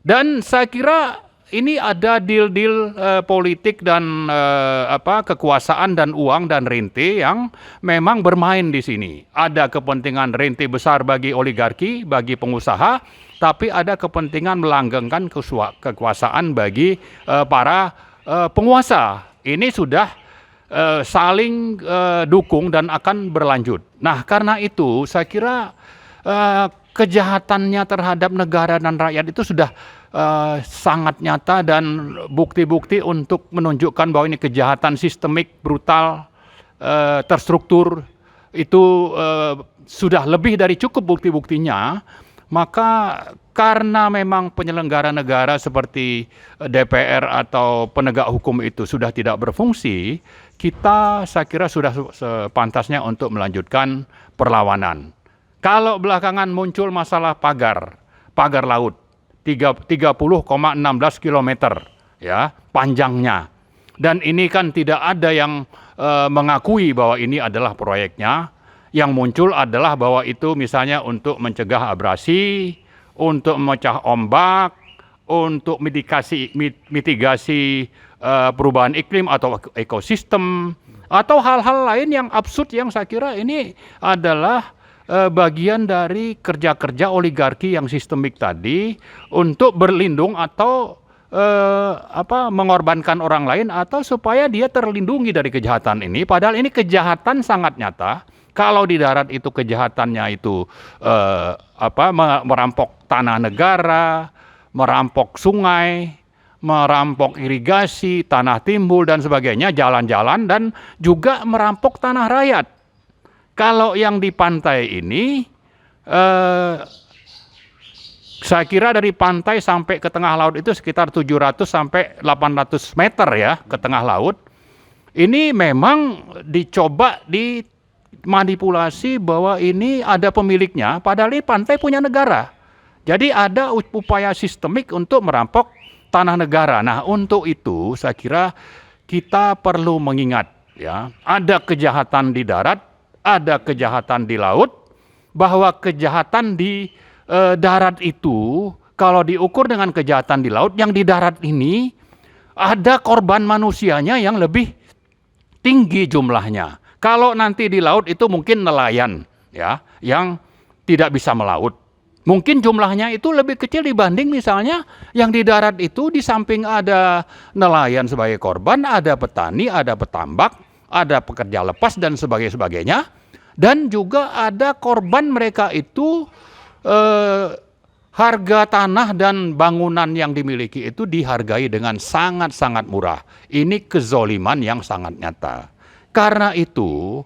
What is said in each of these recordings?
Dan saya kira ini ada deal-deal politik dan kekuasaan dan uang dan rente yang memang bermain di sini. Ada kepentingan rente besar bagi oligarki, bagi pengusaha, tapi ada kepentingan melanggengkan kekuasaan bagi para penguasa. Ini sudah saling dukung dan akan berlanjut. Nah, karena itu saya kira kejahatannya terhadap negara dan rakyat itu sudah sangat nyata, dan bukti-bukti untuk menunjukkan bahwa ini kejahatan sistemik, brutal, terstruktur itu sudah lebih dari cukup bukti-buktinya. Maka karena memang penyelenggara negara seperti DPR atau penegak hukum itu sudah tidak berfungsi, kita saya kira sudah sepantasnya untuk melanjutkan perlawanan. Kalau belakangan muncul masalah pagar laut 30,16 km ya panjangnya, dan ini kan tidak ada yang mengakui bahwa ini adalah proyeknya. Yang muncul adalah bahwa itu misalnya untuk mencegah abrasi, untuk memecah ombak, untuk mitigasi perubahan iklim atau ekosistem, atau hal-hal lain yang absurd yang saya kira ini adalah bagian dari kerja-kerja oligarki yang sistemik tadi untuk berlindung atau mengorbankan orang lain, atau supaya dia terlindungi dari kejahatan ini. Padahal ini kejahatan sangat nyata. Kalau di darat itu kejahatannya itu merampok tanah negara, merampok sungai, merampok irigasi, tanah timbul dan sebagainya, jalan-jalan, dan juga merampok tanah rakyat. Kalau yang di pantai ini, saya kira dari pantai sampai ke tengah laut itu sekitar 700 sampai 800 meter ya ke tengah laut. Ini memang dicoba dimanipulasi bahwa ini ada pemiliknya, padahal ini pantai punya negara. Jadi ada upaya sistemik untuk merampok tanah negara. Nah, untuk itu saya kira kita perlu mengingat ya, ada kejahatan di darat, ada kejahatan di laut, bahwa kejahatan di darat itu kalau diukur dengan kejahatan di laut, yang di darat ini ada korban manusianya yang lebih tinggi jumlahnya. Kalau nanti di laut itu mungkin nelayan ya yang tidak bisa melaut. Mungkin jumlahnya itu lebih kecil dibanding misalnya yang di darat itu. Di samping ada nelayan sebagai korban, ada petani, ada petambak, ada pekerja lepas dan sebagainya. Dan juga ada korban mereka itu harga tanah dan bangunan yang dimiliki itu dihargai dengan sangat-sangat murah. Ini kezoliman yang sangat nyata. Karena itu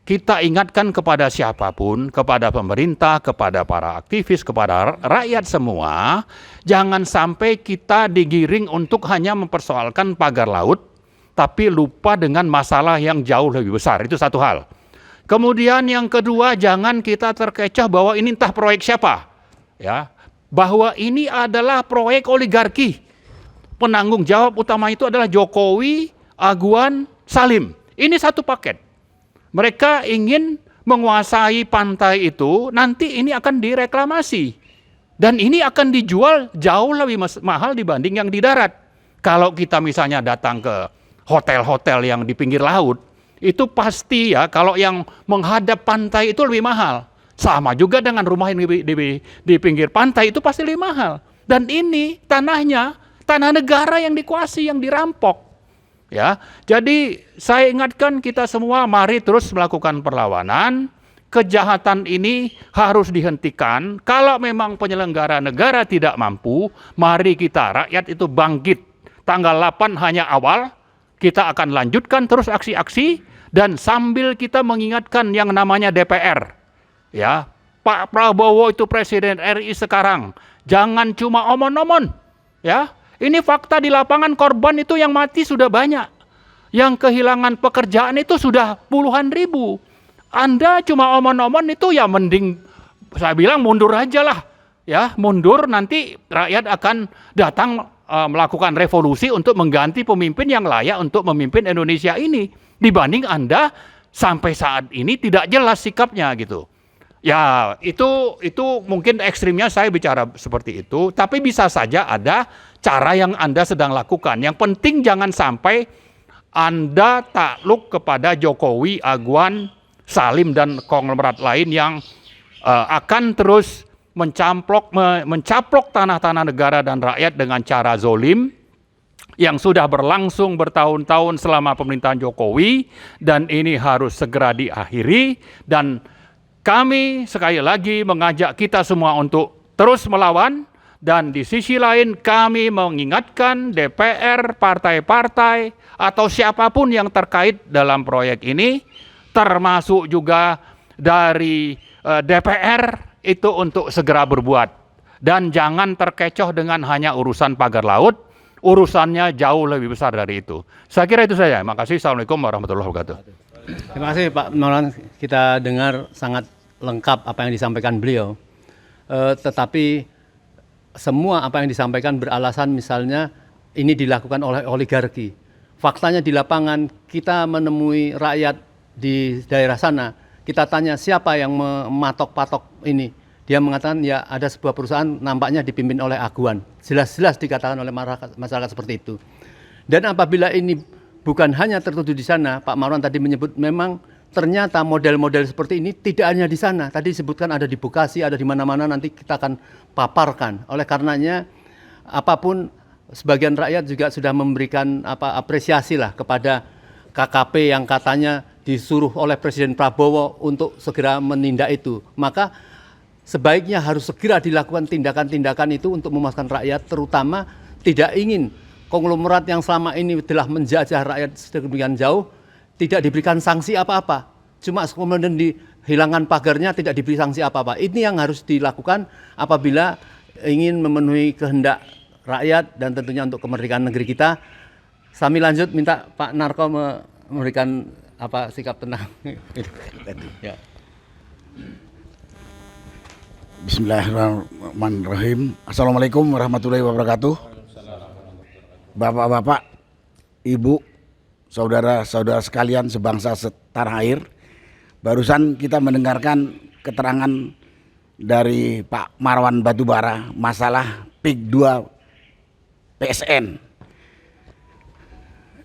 kita ingatkan kepada siapapun, kepada pemerintah, kepada para aktivis, kepada rakyat semua, jangan sampai kita digiring untuk hanya mempersoalkan pagar laut, tapi lupa dengan masalah yang jauh lebih besar. Itu satu hal. Kemudian yang kedua, jangan kita terkecoh bahwa ini entah proyek siapa, ya, bahwa ini adalah proyek oligarki. Penanggung jawab utama itu adalah Jokowi, Aguan, Salim. Ini satu paket. Mereka ingin menguasai pantai itu, nanti ini akan direklamasi. Dan ini akan dijual jauh lebih mahal dibanding yang di darat. Kalau kita misalnya datang ke hotel-hotel yang di pinggir laut, itu pasti ya kalau yang menghadap pantai itu lebih mahal. Sama juga dengan rumah yang di pinggir pantai itu pasti lebih mahal. Dan ini tanahnya, tanah negara yang dikuasai, yang dirampok. Ya, jadi saya ingatkan kita semua, mari terus melakukan perlawanan. Kejahatan ini harus dihentikan. Kalau memang penyelenggara negara tidak mampu, mari kita rakyat itu bangkit. Tanggal 8 hanya awal, kita akan lanjutkan terus aksi-aksi. Dan sambil kita mengingatkan yang namanya DPR, ya, Pak Prabowo itu Presiden RI sekarang, jangan cuma omon-omon, ya. Ini fakta di lapangan, korban itu yang mati sudah banyak, yang kehilangan pekerjaan itu sudah puluhan ribu. Anda cuma omon-omon itu ya mending saya bilang mundur aja lah, ya, mundur, nanti rakyat akan datang melakukan revolusi untuk mengganti pemimpin yang layak untuk memimpin Indonesia ini. Dibanding Anda sampai saat ini tidak jelas sikapnya gitu. Ya, itu mungkin ekstrimnya saya bicara seperti itu, tapi bisa saja ada cara yang Anda sedang lakukan. Yang penting jangan sampai Anda takluk kepada Jokowi, Aguan, Salim dan konglomerat lain yang akan terus mencaplok tanah-tanah negara dan rakyat dengan cara zolim yang sudah berlangsung bertahun-tahun selama pemerintahan Jokowi, dan ini harus segera diakhiri. Dan kami sekali lagi mengajak kita semua untuk terus melawan, dan di sisi lain kami mengingatkan DPR, partai-partai, atau siapapun yang terkait dalam proyek ini, termasuk juga dari DPR, itu untuk segera berbuat. Dan jangan terkecoh dengan hanya urusan pagar laut, urusannya jauh lebih besar dari itu. Saya kira itu saja. Terima kasih. Assalamualaikum warahmatullahi wabarakatuh. Terima kasih Pak Maulana, kita dengar sangat lengkap apa yang disampaikan beliau. Tetapi semua apa yang disampaikan beralasan misalnya ini dilakukan oleh oligarki. Faktanya di lapangan kita menemui rakyat di daerah sana, kita tanya siapa yang mematok-patok ini. Dia mengatakan ya ada sebuah perusahaan nampaknya dipimpin oleh Aguan. Jelas-jelas dikatakan oleh masyarakat seperti itu. Dan apabila ini bukan hanya tertuju di sana, Pak Marwan tadi menyebut memang ternyata model-model seperti ini tidak hanya di sana. Tadi disebutkan ada di Bekasi, ada di mana-mana, nanti kita akan paparkan. Oleh karenanya apapun sebagian rakyat juga sudah memberikan apresiasi lah kepada KKP yang katanya disuruh oleh Presiden Prabowo untuk segera menindak itu. Maka sebaiknya harus segera dilakukan tindakan-tindakan itu untuk memuaskan rakyat, terutama tidak ingin konglomerat yang selama ini telah menjajah rakyat sedemikian jauh tidak diberikan sanksi apa-apa. Cuma kemudian dihilangkan pagarnya, tidak diberi sanksi apa-apa. Ini yang harus dilakukan apabila ingin memenuhi kehendak rakyat dan tentunya untuk kemerdekaan negeri kita. Kami lanjut minta Pak Narko memberikan sikap tenang. Ya. Bismillahirrahmanirrahim. Assalamualaikum warahmatullahi wabarakatuh. Bapak-bapak, ibu, saudara-saudara sekalian sebangsa setanah air. Barusan kita mendengarkan keterangan dari Pak Marwan Batubara masalah PIK 2 PSN.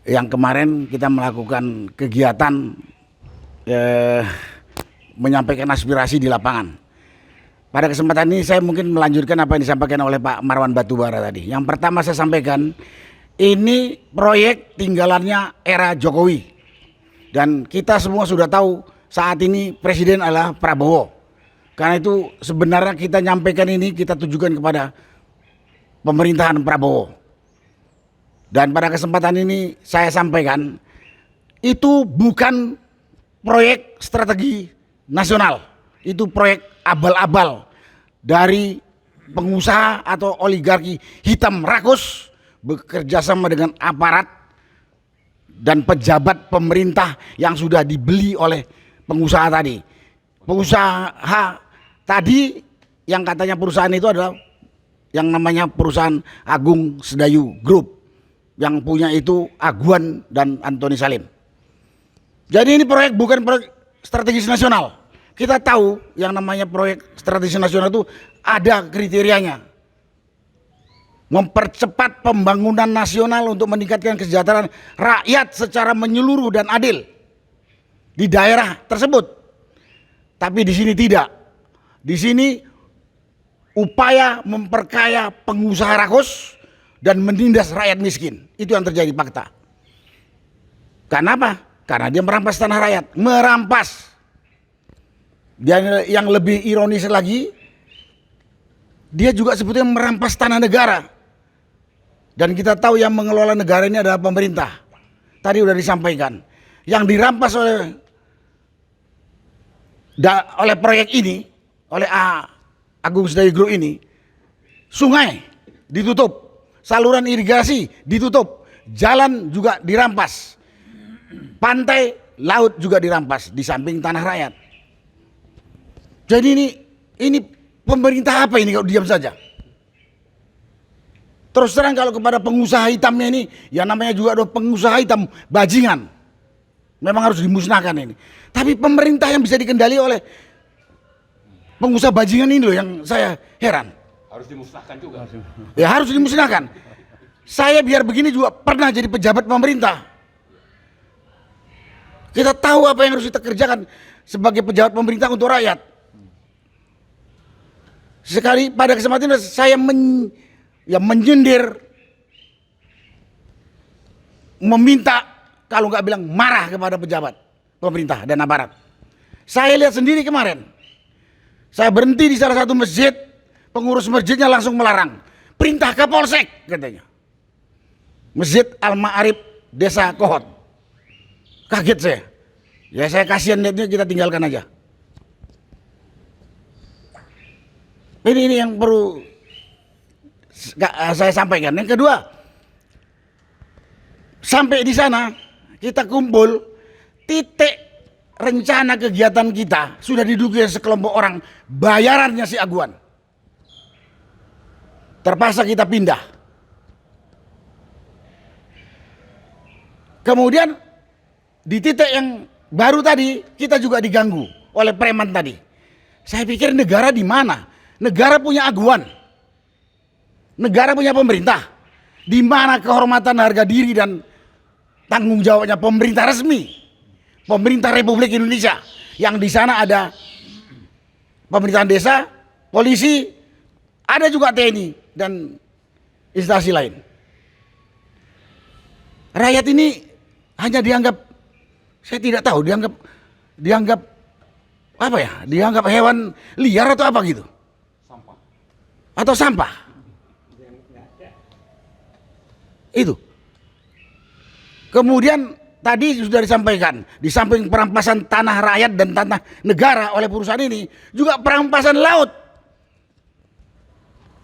Yang kemarin kita melakukan kegiatan menyampaikan aspirasi di lapangan. Pada kesempatan ini saya mungkin melanjutkan apa yang disampaikan oleh Pak Marwan Batubara tadi. Yang pertama saya sampaikan, ini proyek tinggalannya era Jokowi. Dan kita semua sudah tahu saat ini presiden adalah Prabowo. Karena itu sebenarnya kita nyampaikan ini, kita tujukan kepada pemerintahan Prabowo. Dan pada kesempatan ini saya sampaikan, itu bukan proyek strategi nasional. Itu proyek abal-abal dari pengusaha atau oligarki hitam rakus bekerja sama dengan aparat dan pejabat pemerintah yang sudah dibeli oleh pengusaha tadi. Pengusaha tadi yang katanya perusahaan itu adalah yang namanya perusahaan Agung Sedayu Group, yang punya itu Aguan dan Antoni Salim. Jadi ini proyek bukan proyek strategis nasional. Kita tahu yang namanya proyek strategis nasional itu ada kriterianya. Mempercepat pembangunan nasional untuk meningkatkan kesejahteraan rakyat secara menyeluruh dan adil di daerah tersebut. Tapi di sini tidak. Di sini upaya memperkaya pengusaha rakus dan menindas rakyat miskin. Itu yang terjadi fakta. Karena apa? Karena dia merampas tanah rakyat, merampas. Dan yang lebih ironis lagi, dia juga sebetulnya merampas tanah negara. Dan kita tahu yang mengelola negara ini adalah pemerintah. Tadi sudah disampaikan. Yang dirampas oleh proyek ini, oleh Agung Sedayu Group ini, sungai ditutup, saluran irigasi ditutup, jalan juga dirampas, pantai, laut juga dirampas di samping tanah rakyat. Jadi ini pemerintah apa ini kalau diam saja? Terus terang kalau kepada pengusaha hitamnya ini, yang namanya juga ada pengusaha hitam bajingan, memang harus dimusnahkan ini. Tapi pemerintah yang bisa dikendali oleh pengusaha bajingan ini loh yang saya heran. Harus dimusnahkan juga. Ya harus dimusnahkan. Saya biar begini juga pernah jadi pejabat pemerintah. Kita tahu apa yang harus kita kerjakan sebagai pejabat pemerintah untuk rakyat. Sekali pada kesempatan itu saya menyindir, meminta, kalau nggak bilang marah kepada pejabat pemerintah dan aparat. Saya lihat sendiri kemarin. Saya berhenti di salah satu masjid, pengurus masjidnya langsung melarang. Perintah Kapolsek katanya. Masjid Al-Ma'arif Desa Kohot. Kaget saya. Ya saya kasihan lihatnya, kita tinggalkan aja. Ini yang perlu saya sampaikan. Yang kedua, sampai di sana kita kumpul, titik rencana kegiatan kita sudah diduga sekelompok orang, bayarannya si Aguan. Terpaksa kita pindah. Kemudian di titik yang baru tadi kita juga diganggu oleh preman tadi. Saya pikir negara di mana? Negara punya Aguan. Negara punya pemerintah. Di mana kehormatan harga diri dan tanggung jawabnya pemerintah resmi. Pemerintah Republik Indonesia. Yang di sana ada pemerintahan desa, polisi, ada juga TNI dan instansi lain. Rakyat ini hanya dianggap, saya tidak tahu, dianggap apa ya? Dianggap hewan liar atau apa gitu? Sampah. Atau sampah. Itu. Kemudian tadi sudah disampaikan, di samping perampasan tanah rakyat dan tanah negara oleh perusahaan ini, juga perampasan laut.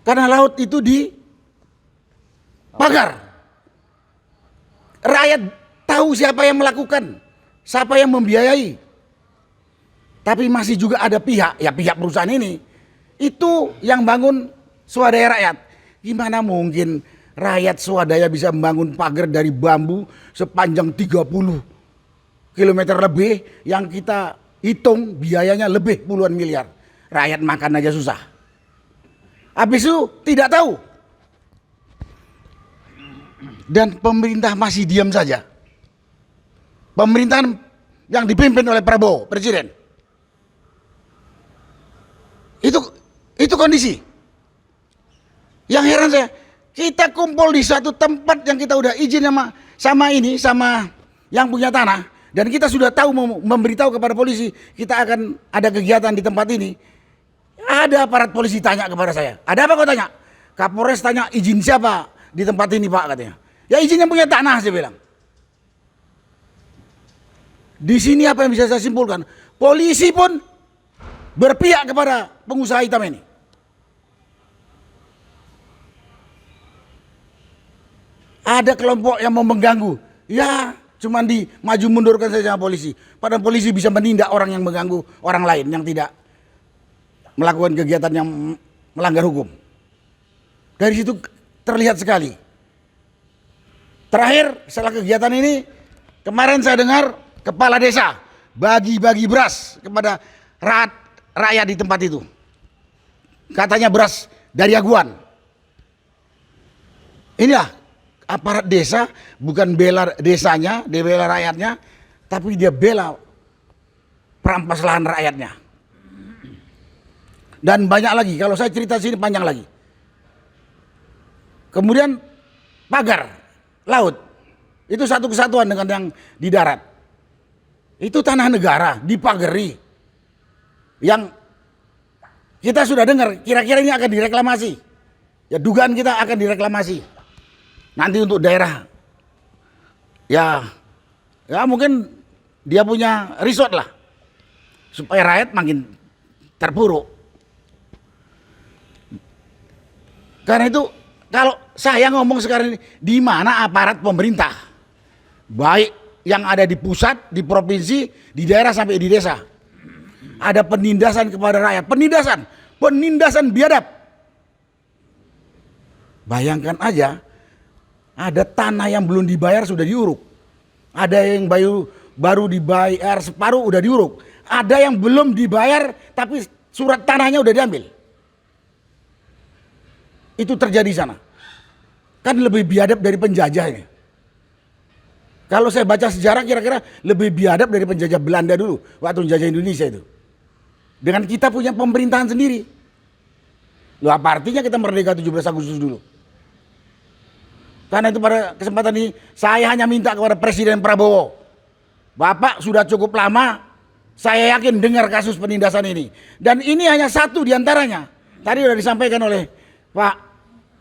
Karena laut itu dipagar. Rakyat tahu siapa yang melakukan, siapa yang membiayai. Tapi masih juga ada pihak, ya pihak perusahaan ini, itu yang bangun swadaya rakyat. Gimana mungkin rakyat swadaya bisa membangun pagar dari bambu sepanjang 30 km lebih, yang kita hitung biayanya lebih puluhan miliar. Rakyat makan aja susah. Habis itu tidak tahu. Dan pemerintah masih diam saja. Pemerintahan yang dipimpin oleh Prabowo, presiden. Itu kondisi. Yang heran saya, kita kumpul di satu tempat yang kita udah izin sama yang punya tanah, dan kita sudah tahu memberitahu kepada polisi kita akan ada kegiatan di tempat ini. Ada aparat polisi tanya kepada saya, ada apa kau tanya? Kapolres tanya izin siapa di tempat ini Pak, katanya. Ya izin yang punya tanah, saya bilang. Di sini apa yang bisa saya simpulkan? Polisi pun berpihak kepada pengusaha hitam ini. Ada kelompok yang mau mengganggu, ya cuman di maju mundurkan saja sama polisi. Padahal polisi bisa menindak orang yang mengganggu orang lain yang tidak melakukan kegiatan yang melanggar hukum. Dari situ terlihat sekali. Terakhir setelah kegiatan ini, kemarin saya dengar kepala desa bagi-bagi beras kepada rakyat di tempat itu. Katanya beras dari Aguan. Inilah aparat desa, bukan bela desanya, dia bela rakyatnya, tapi dia bela perampas lahan rakyatnya. Dan banyak lagi, kalau saya cerita sini panjang lagi. Kemudian pagar laut, itu satu kesatuan dengan yang di darat. Itu tanah negara, dipagari. Yang kita sudah dengar, kira-kira ini akan direklamasi. Ya dugaan kita akan direklamasi. Nanti untuk daerah, ya mungkin dia punya resort lah, supaya rakyat makin terpuruk. Karena itu kalau saya ngomong sekarang ini, di mana aparat pemerintah, baik yang ada di pusat, di provinsi, di daerah sampai di desa, ada penindasan kepada rakyat, penindasan biadab. Bayangkan aja, ada tanah yang belum dibayar sudah diuruk. Ada yang baru dibayar separuh udah diuruk. Ada yang belum dibayar tapi Surat tanahnya udah diambil. Itu terjadi di sana. Kan lebih biadab dari penjajah ini. Kalau saya baca sejarah kira-kira lebih biadab dari penjajah Belanda dulu waktu menjajah Indonesia itu. Dengan kita punya pemerintahan sendiri. Loh, apa artinya kita merdeka 17 Agustus dulu? Karena itu pada kesempatan ini saya hanya minta kepada Presiden Prabowo. Bapak sudah cukup lama, saya yakin dengar kasus penindasan ini. Dan ini hanya satu diantaranya. Tadi sudah disampaikan oleh Pak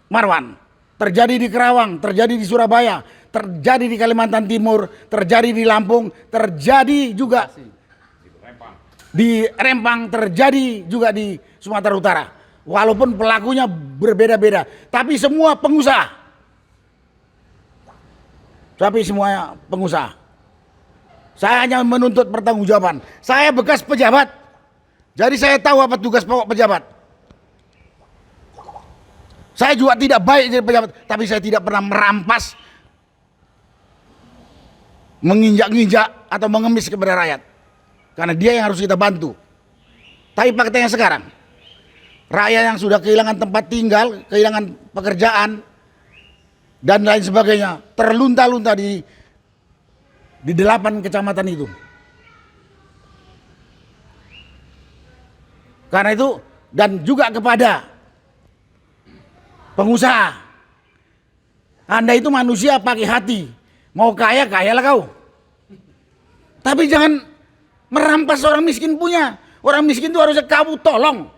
Marwan. Terjadi di Kerawang, terjadi di Surabaya, terjadi di Kalimantan Timur, terjadi di Lampung, terjadi juga di Rempang, terjadi juga di Sumatera Utara. Walaupun pelakunya berbeda-beda, tapi semua pengusaha. Saya hanya menuntut pertanggungjawaban. Saya bekas pejabat, jadi saya tahu apa tugas pokok pejabat. Saya juga tidak baik jadi pejabat, tapi saya tidak pernah merampas, menginjak-injak atau mengemis kepada rakyat. Karena dia yang harus kita bantu. Tapi faktanya sekarang, rakyat yang sudah kehilangan tempat tinggal, kehilangan pekerjaan, dan lain sebagainya, terlunta-lunta di 8 kecamatan itu. Karena itu, dan juga kepada pengusaha, Anda itu manusia pakai hati, mau kaya kayalah kau, tapi jangan merampas orang miskin punya. Orang miskin itu harusnya kamu tolong.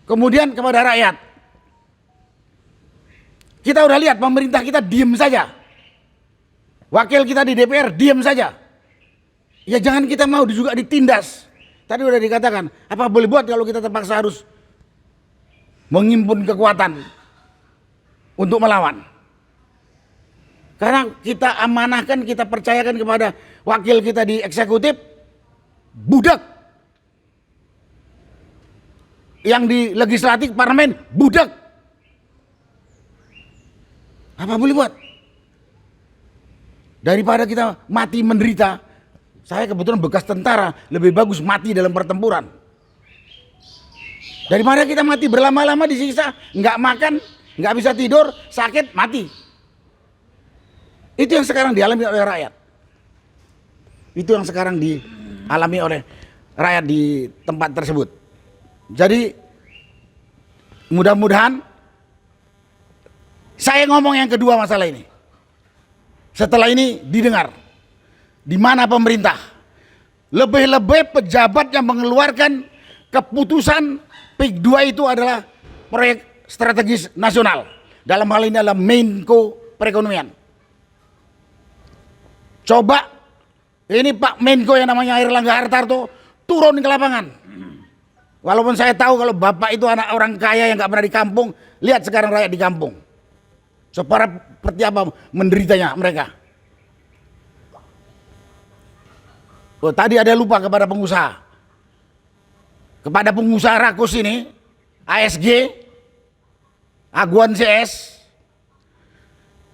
Kemudian kepada rakyat, kita udah lihat pemerintah kita diem saja, wakil kita di DPR diem saja. Ya jangan kita mau juga ditindas. Tadi udah dikatakan, apa boleh buat kalau kita terpaksa harus menghimpun kekuatan untuk melawan. Karena kita amanahkan, kita percayakan kepada wakil kita di eksekutif, budak. Yang di legislatif, parlemen, budak. Apa boleh buat? Daripada kita mati menderita, saya kebetulan bekas tentara, lebih bagus mati dalam pertempuran. Daripada kita mati berlama-lama disiksa, nggak makan, nggak bisa tidur, sakit, mati. Itu yang sekarang dialami oleh rakyat. Itu yang sekarang dialami oleh rakyat di tempat tersebut. Jadi mudah-mudahan saya ngomong yang kedua masalah ini. Setelah ini didengar. Di mana pemerintah lebih-lebih pejabat yang mengeluarkan keputusan PIK 2 itu adalah proyek strategis nasional. Dalam hal ini adalah Menko Perekonomian. Coba ini Pak Menko yang namanya Airlangga Hartarto turun ke lapangan. Walaupun saya tahu kalau Bapak itu anak orang kaya yang gak pernah di kampung, lihat sekarang rakyat di kampung. Seperti apa menderitanya mereka. Oh, tadi ada lupa kepada pengusaha. Kepada pengusaha rakus ini, ASG, Aguan CS,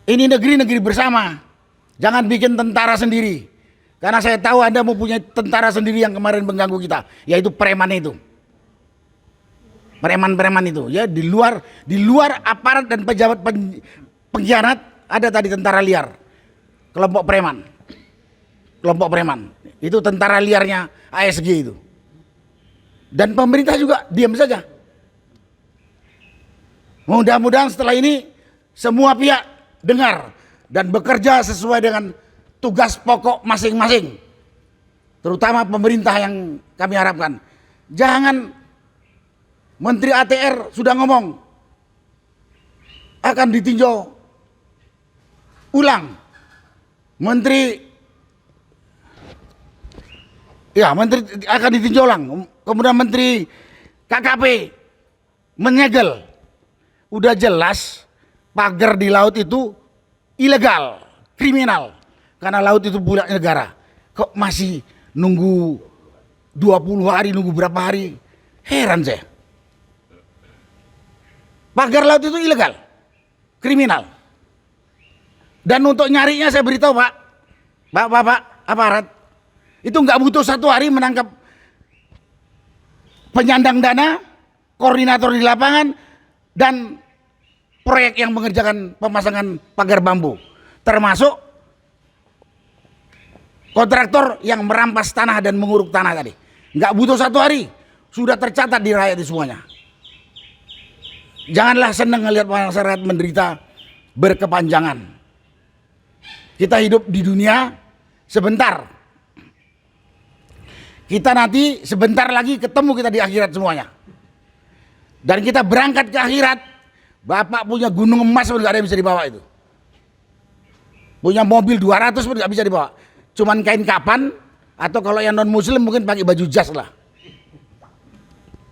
ini negeri-negeri bersama. Jangan bikin tentara sendiri. Karena saya tahu Anda mempunyai tentara sendiri yang kemarin mengganggu kita, yaitu preman itu. Preman-preman itu, ya di luar aparat dan pejabat pengkhianat ada tadi tentara liar, kelompok preman. Itu tentara liarnya ASG itu. Dan pemerintah juga diam saja. Mudah-mudahan setelah ini semua pihak dengar dan bekerja sesuai dengan tugas pokok masing-masing. Terutama pemerintah yang kami harapkan. Jangan Menteri ATR sudah ngomong akan ditinjau ulang. Menteri akan ditinjau ulang. Kemudian Menteri KKP menyegel. Udah jelas pagar di laut itu ilegal, kriminal. Karena laut itu punya negara. Kok masih nunggu 20 hari, nunggu berapa hari? Heran saya. Pagar laut itu ilegal, kriminal. Dan untuk nyarinya saya beritahu Pak, Bapak aparat, itu nggak butuh 1 hari menangkap penyandang dana, koordinator di lapangan, dan proyek yang mengerjakan pemasangan pagar bambu. Termasuk kontraktor yang merampas tanah dan menguruk tanah tadi. Nggak butuh 1 hari, sudah tercatat di rakyat di semuanya. Janganlah senang ngelihat masyarakat menderita berkepanjangan. Kita hidup di dunia sebentar. Kita nanti sebentar lagi ketemu kita di akhirat semuanya. Dan kita berangkat ke akhirat. Bapak punya gunung emas pun gak ada yang bisa dibawa itu. Punya mobil 200 pun gak bisa dibawa. Cuman kain kapan, atau kalau yang non muslim mungkin pakai baju jas lah.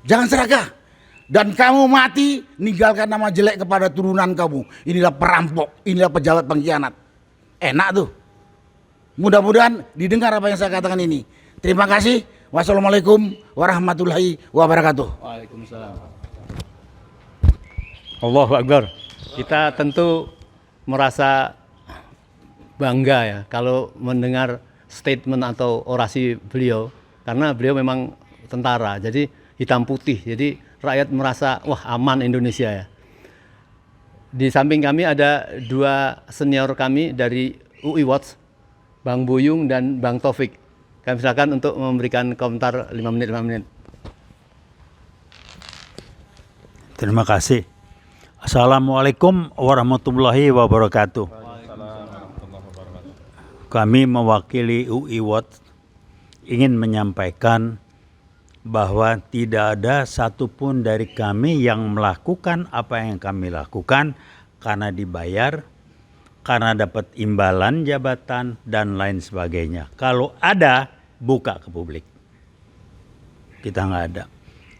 Jangan serakah. Dan kamu mati, ninggalkan nama jelek kepada turunan kamu. Inilah perampok, inilah pejabat pengkhianat. Enak tuh. Mudah-mudahan didengar apa yang saya katakan ini. Terima kasih. Wassalamualaikum warahmatullahi wabarakatuh. Waalaikumsalam. Allahu Akbar. Kita tentu merasa bangga ya kalau mendengar statement atau orasi beliau, karena beliau memang tentara, jadi hitam putih, jadi rakyat merasa wah aman Indonesia ya. Di samping kami ada 2 senior kami dari UI Watch, Bang Buyung dan Bang Taufik. Kami silakan untuk memberikan komentar 5 menit. Terima kasih. Assalamualaikum warahmatullahi wabarakatuh. Kami mewakili UI Watch ingin menyampaikan bahwa tidak ada satupun dari kami yang melakukan apa yang kami lakukan karena dibayar, karena dapat imbalan jabatan, dan lain sebagainya. Kalau ada, buka ke publik. Kita nggak ada.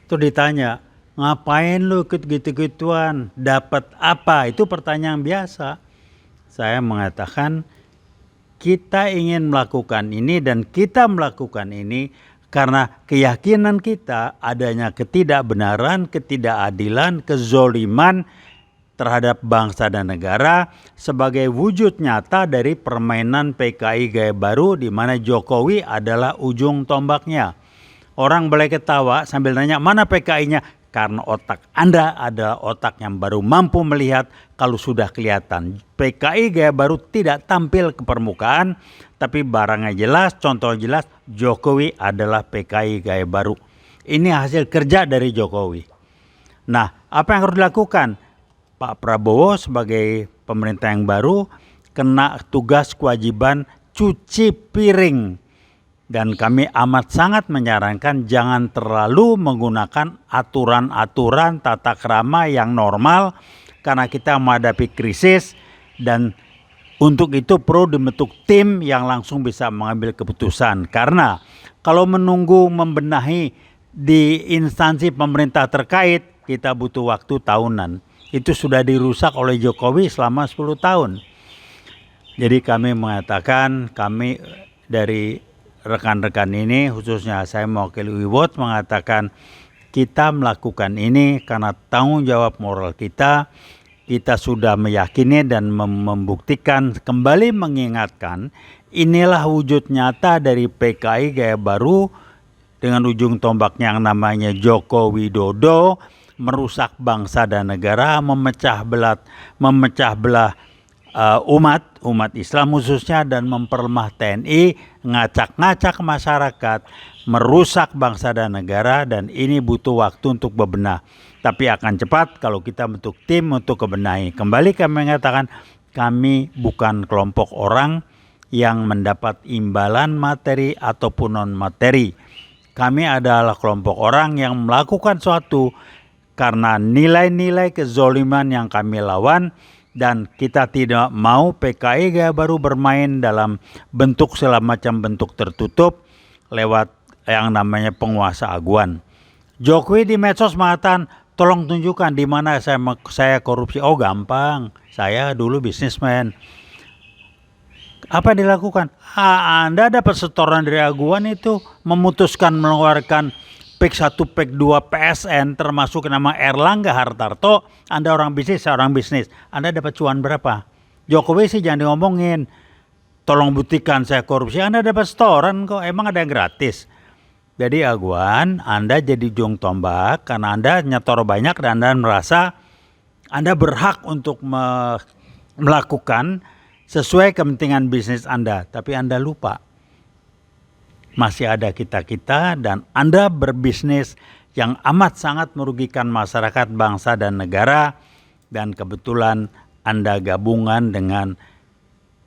Terus ditanya, ngapain lu ikut gitu-gituan? Dapat apa? Itu pertanyaan biasa. Saya mengatakan, kita ingin melakukan ini dan kita melakukan ini karena keyakinan kita adanya ketidakbenaran, ketidakadilan, kezoliman terhadap bangsa dan negara sebagai wujud nyata dari permainan PKI gaya baru di mana Jokowi adalah ujung tombaknya. Orang boleh ketawa sambil nanya mana PKI-nya? Karena otak Anda adalah otak yang baru mampu melihat kalau sudah kelihatan. PKI gaya baru tidak tampil ke permukaan, tapi barangnya jelas, contoh jelas, Jokowi adalah PKI gaya baru. Ini hasil kerja dari Jokowi. Nah, apa yang harus dilakukan? Pak Prabowo sebagai pemerintah yang baru kena tugas kewajiban cuci piring. Dan kami amat sangat menyarankan jangan terlalu menggunakan aturan-aturan tata krama yang normal karena kita menghadapi krisis, dan untuk itu perlu dibentuk tim yang langsung bisa mengambil keputusan. Karena kalau menunggu membenahi di instansi pemerintah terkait, kita butuh waktu tahunan. Itu sudah dirusak oleh Jokowi selama 10 tahun. Jadi kami mengatakan, kami dari rekan-rekan ini, khususnya saya mewakili UI Watch, mengatakan kita melakukan ini karena tanggung jawab moral kita. Kita sudah meyakini dan membuktikan, kembali mengingatkan, inilah wujud nyata dari PKI gaya baru dengan ujung tombaknya yang namanya Joko Widodo, merusak bangsa dan negara, memecah belah umat Islam khususnya, dan memperlemah TNI, ngacak-ngacak masyarakat, merusak bangsa dan negara, dan ini butuh waktu untuk bebenah. Tapi akan cepat kalau kita bentuk tim untuk kebenahi. Kembali kami mengatakan, kami bukan kelompok orang yang mendapat imbalan materi ataupun non materi. Kami adalah kelompok orang yang melakukan suatu karena nilai-nilai kezoliman yang kami lawan. Dan kita tidak mau PKI gaya baru bermain dalam bentuk segala macam bentuk tertutup lewat yang namanya penguasa aguan. Jokowi di medsos mengatakan, tolong tunjukkan di mana saya korupsi. Oh gampang, saya dulu bisnismen. Apa yang dilakukan? Anda dapat setoran dari aguan itu, memutuskan mengeluarkan PEK 1, PEK 2 PSN termasuk nama Erlangga Hartarto. Anda orang bisnis, saya orang bisnis. Anda dapat cuan berapa? Jokowi sih jangan diomongin. Tolong buktikan saya korupsi. Anda dapat setoran kok. Emang ada yang gratis? Jadi Aguan, Anda jadi ujung tombak karena Anda nyetor banyak dan Anda merasa Anda berhak untuk melakukan sesuai kepentingan bisnis Anda. Tapi Anda lupa. Masih ada kita-kita dan Anda berbisnis yang amat sangat merugikan masyarakat, bangsa dan negara. Dan kebetulan Anda gabungan dengan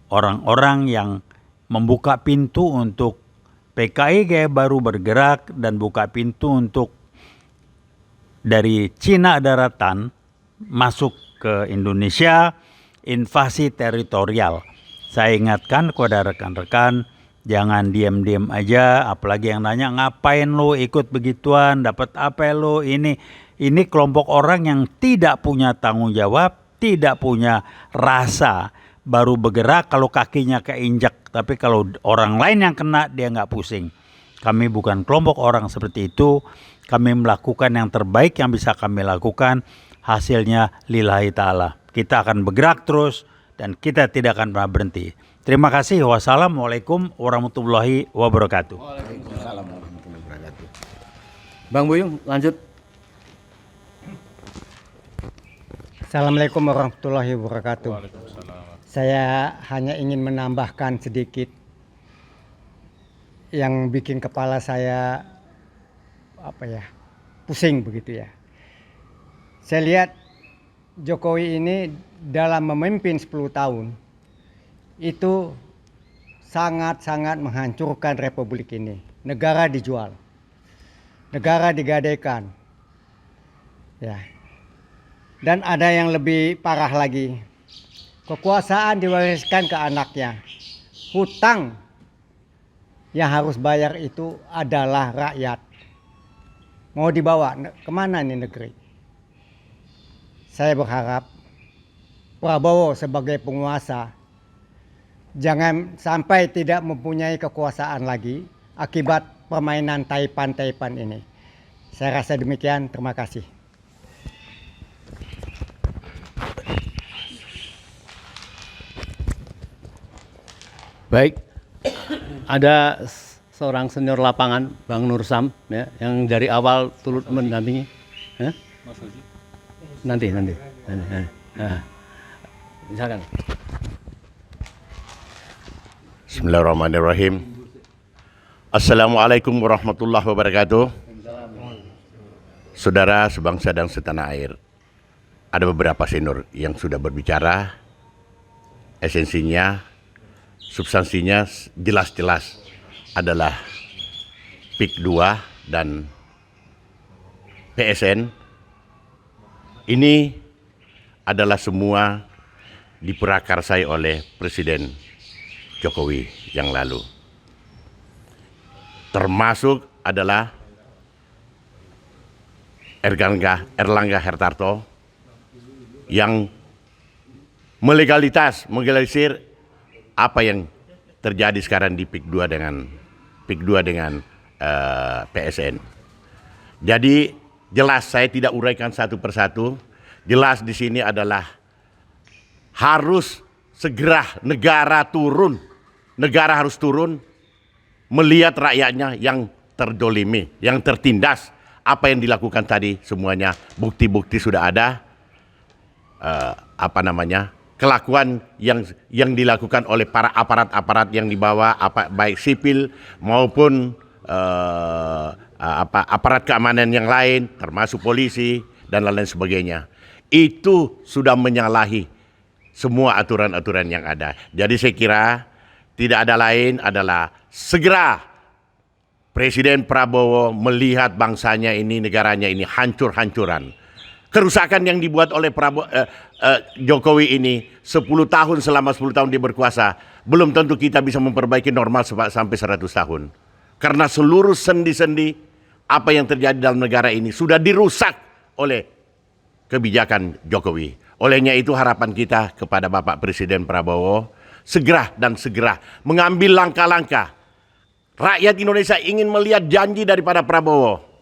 orang-orang yang membuka pintu untuk PKI Gaya Baru bergerak dan buka pintu untuk dari Cina daratan masuk ke Indonesia, invasi teritorial. Saya ingatkan kepada rekan-rekan, jangan diam-diam aja, apalagi yang nanya ngapain lo ikut begituan, dapat apa lo ini. Ini kelompok orang yang tidak punya tanggung jawab, tidak punya rasa, baru bergerak kalau kakinya keinjak. Tapi kalau orang lain yang kena, dia nggak pusing. Kami bukan kelompok orang seperti itu. Kami melakukan yang terbaik yang bisa kami lakukan. Hasilnya lillahi ta'ala. Kita akan bergerak terus dan kita tidak akan pernah berhenti. Terima kasih. Wassalamualaikum warahmatullahi wabarakatuh. Waalaikumsalam warahmatullahi wabarakatuh. Bang Buyung, lanjut. Assalamualaikum warahmatullahi wabarakatuh. Saya hanya ingin menambahkan sedikit yang bikin kepala saya pusing begitu ya. Saya lihat Jokowi ini dalam memimpin 10 tahun itu sangat-sangat menghancurkan republik ini. Negara dijual, negara digadaikan, ya. Dan ada yang lebih parah lagi, kekuasaan diwariskan ke anaknya. Hutang yang harus bayar itu adalah rakyat. Mau dibawa kemana nih negeri? Saya berharap Prabowo sebagai penguasa jangan sampai tidak mempunyai kekuasaan lagi akibat permainan taipan-taipan ini. Saya rasa demikian, terima kasih. Baik, ada seorang senior lapangan, Bang Nur Sam, ya, yang dari awal turut mendampingi. Ya? Nanti. Nah, misalkan. Bismillahirrahmanirrahim. Assalamualaikum warahmatullahi wabarakatuh. Saudara sebangsa dan setanah air, ada beberapa senior yang sudah berbicara, esensinya, substansinya jelas-jelas adalah PIK 2 dan PSN. Ini adalah semua diprakarsai oleh Presiden Jokowi yang lalu. Termasuk adalah Erlangga Hartarto yang melegalisir apa yang terjadi sekarang di PIK 2 dengan PSN. Jadi jelas, saya tidak uraikan satu persatu. Jelas di sini adalah harus segera negara harus turun melihat rakyatnya yang terdolimi, yang tertindas. Apa yang dilakukan tadi semuanya bukti-bukti sudah ada. Kelakuan yang dilakukan oleh para aparat-aparat yang dibawa, baik sipil maupun aparat keamanan yang lain, termasuk polisi dan lain-lain sebagainya. Itu sudah menyalahi semua aturan-aturan yang ada. Jadi saya kira tidak ada lain adalah segera Presiden Prabowo melihat bangsanya ini, negaranya ini hancur-hancuran. Kerusakan yang dibuat oleh Jokowi ini 10 tahun, selama 10 tahun dia berkuasa, belum tentu kita bisa memperbaiki normal sampai 100 tahun. Karena seluruh sendi-sendi apa yang terjadi dalam negara ini sudah dirusak oleh kebijakan Jokowi. Olehnya itu harapan kita kepada Bapak Presiden Prabowo segera mengambil langkah-langkah. Rakyat Indonesia ingin melihat janji daripada Prabowo.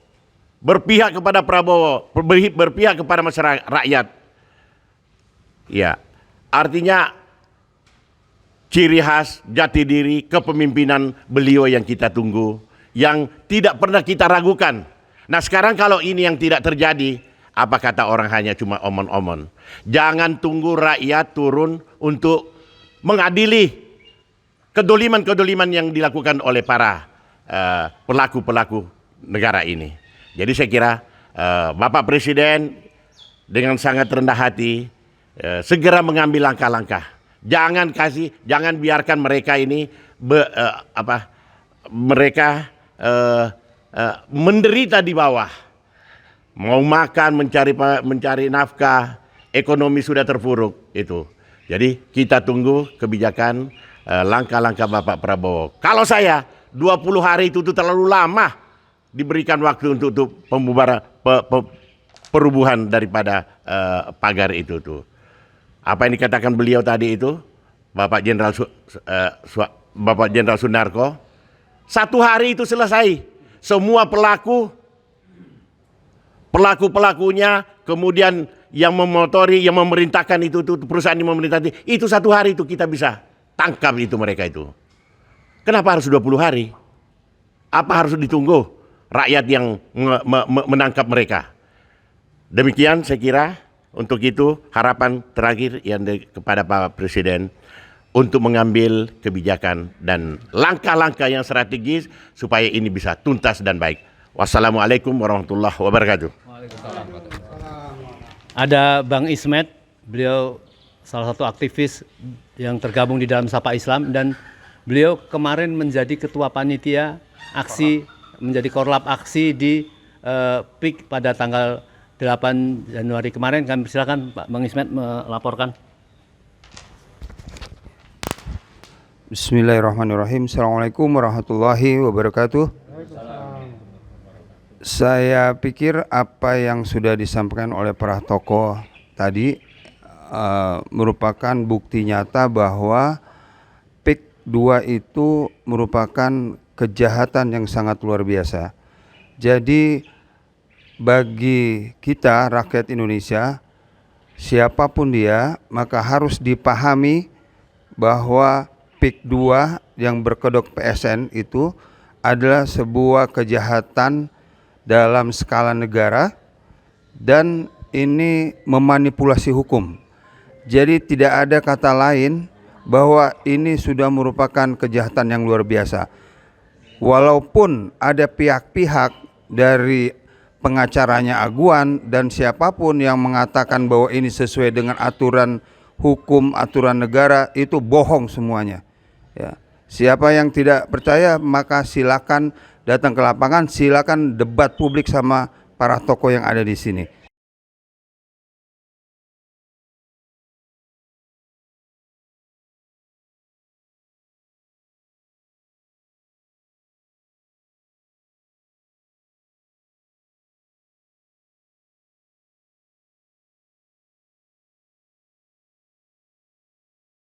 Berpihak kepada Prabowo, berpihak kepada masyarakat rakyat. Ya, artinya ciri khas, jati diri, kepemimpinan beliau yang kita tunggu, yang tidak pernah kita ragukan. Nah sekarang kalau ini yang tidak terjadi, apa kata orang hanya cuma omon-omon. Jangan tunggu rakyat turun untuk mengadili kedoliman-kedoliman yang dilakukan oleh para pelaku-pelaku negara ini. Jadi saya kira Bapak Presiden dengan sangat rendah hati segera mengambil langkah-langkah. Jangan biarkan mereka ini menderita di bawah. Mau makan, mencari nafkah, ekonomi sudah terpuruk itu. Jadi kita tunggu kebijakan langkah-langkah Bapak Prabowo. Kalau saya 20 hari itu terlalu lama diberikan waktu untuk pembubaran perubuhan daripada pagar itu tuh. Apa yang dikatakan beliau tadi itu, Bapak Jenderal Sunarko, 1 hari itu selesai. Semua pelakunya, kemudian yang memotori, yang memerintahkan itu perusahaan yang memerintahkan itu 1 hari itu kita bisa tangkap itu mereka itu. Kenapa harus 20 hari? Apa harus ditunggu rakyat yang menangkap mereka? Demikian saya kira, untuk itu harapan terakhir yang kepada Pak Presiden untuk mengambil kebijakan dan langkah-langkah yang strategis supaya ini bisa tuntas dan baik. Wassalamualaikum warahmatullahi wabarakatuh. Ada Bang Ismet, beliau salah satu aktivis yang tergabung di dalam Sapa Islam, dan beliau kemarin menjadi ketua panitia aksi, menjadi korlap aksi di PIK pada tanggal 8 Januari kemarin. Kami persilakan Pak Bang Ismet melaporkan. Bismillahirrahmanirrahim. Assalamualaikum warahmatullahi wabarakatuh. Saya pikir apa yang sudah disampaikan oleh para tokoh tadi merupakan bukti nyata bahwa PIK 2 itu merupakan kejahatan yang sangat luar biasa. Jadi bagi kita rakyat Indonesia, siapapun dia, maka harus dipahami bahwa PIK 2 yang berkedok PSN itu adalah sebuah kejahatan dalam skala negara, dan ini memanipulasi hukum. Jadi tidak ada kata lain bahwa ini sudah merupakan kejahatan yang luar biasa. Walaupun ada pihak-pihak dari pengacaranya Aguan dan siapapun yang mengatakan bahwa ini sesuai dengan aturan hukum, aturan negara, itu bohong semuanya. Ya. Siapa yang tidak percaya maka silakan datang ke lapangan, silakan debat publik sama para tokoh yang ada di sini.